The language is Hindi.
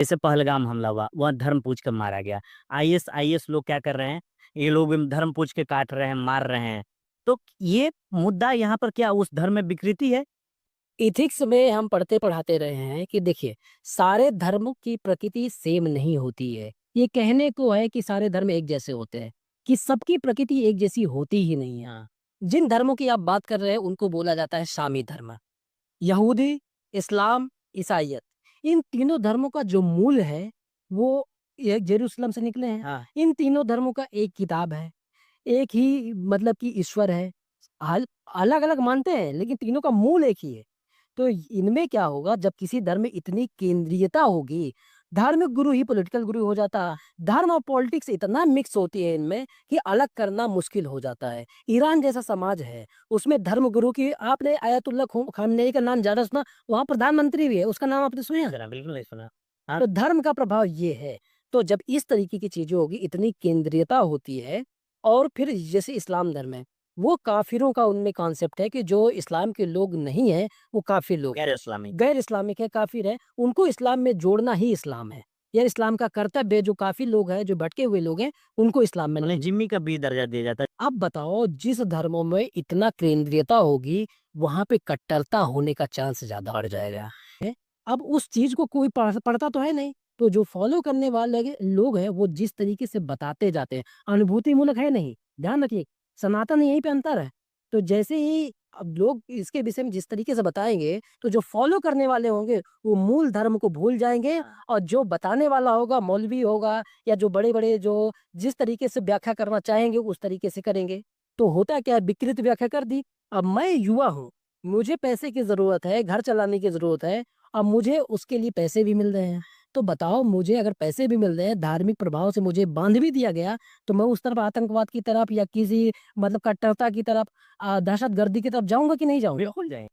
जैसे पहलगाम हमला हुआ, वह धर्म पूछ कर मारा गया। आईएस लोग क्या कर रहे हैं, ये लोग धर्म पूछ के काट रहे हैं, मार रहे हैं। तो ये मुद्दा यहाँ पर क्या उस धर्म में विकृति है? इथिक्स में हम पढ़ते पढ़ाते रहे हैं कि देखिए, सारे धर्मों की प्रकृति सेम नहीं होती है। ये कहने को है कि सारे धर्म एक जैसे होते हैं, कि सबकी प्रकृति एक जैसी होती ही नहीं है। हाँ। जिन धर्मों की आप बात कर रहे हैं उनको बोला जाता है शामी धर्म। यहूदी, इस्लाम, ईसाइयत, इन तीनों धर्मों का जो मूल है वो एक जेरूसलम से निकले हैं। हाँ। इन तीनों धर्मों का एक किताब है, एक ही मतलब कि ईश्वर है। अलग अलग मानते हैं लेकिन तीनों का मूल एक ही है। तो इनमें क्या होगा, जब किसी धर्म में इतनी केंद्रीयता होगी, धार्मिक गुरु ही पॉलिटिकल गुरु हो जाता है। धर्म और पॉलिटिक्स इतना मिक्स होती है इनमें कि अलग करना मुश्किल हो जाता है। ईरान जैसा समाज है, उसमें धर्म गुरु की आपने आयतुल्लाह खामनेई का नाम ज्यादा सुना, वहां प्रधानमंत्री भी है, उसका नाम आपने सुना? जरा बिल्कुल नहीं सुना। हाँ। तो धर्म का प्रभाव ये है। तो जब इस तरीके की चीजें होगी, इतनी केंद्रीयता होती है। और फिर जैसे इस्लाम धर्म है, वो काफिरों का उनमें कॉन्सेप्ट है कि जो इस्लाम के लोग नहीं है वो काफिर लोग गैर हैं, इस्लामी। गैर इस्लामिक है, काफिर है, उनको इस्लाम में जोड़ना ही इस्लाम है। यह इस्लाम का कर्तव्य है। जो काफिर लोग हैं, जो भटके हुए लोग हैं, उनको इस्लाम में उन्हें नहीं। जिम्मी का भी दर्जा दिया जाता है। अब बताओ, जिस धर्मों में इतना केंद्रीयता होगी, वहां पे कट्टरता होने का चांस ज्यादा बढ़ जाएगा। है? अब उस चीज को कोई पढ़ता तो है नहीं। तो जो फॉलो करने वाले लोग हैं वो जिस तरीके से बताते जाते हैं, अनुभूति मूलक है नहीं। ध्यान रखिए, सनातन यहीं पे अंतर है। तो जैसे ही अब लोग इसके विषय में जिस तरीके से बताएंगे, तो जो फॉलो करने वाले होंगे वो मूल धर्म को भूल जाएंगे। और जो बताने वाला होगा, मौलवी होगा या जो बड़े बड़े जो जिस तरीके से व्याख्या करना चाहेंगे उस तरीके से करेंगे। तो होता क्या है, विकृत व्याख्या कर दी। अब मैं युवा हूँ, मुझे पैसे की जरूरत है, घर चलाने की जरूरत है। अब मुझे उसके लिए पैसे भी मिल रहे हैं। तो बताओ, मुझे अगर पैसे भी मिल रहे हैं, धार्मिक प्रभाव से मुझे बांध भी दिया गया, तो मैं उस तरफ आतंकवाद की तरफ या किसी मतलब कट्टरता की तरफ, दहशत गर्दी की तरफ जाऊंगा कि नहीं जाऊंगा? बिल्कुल जाए।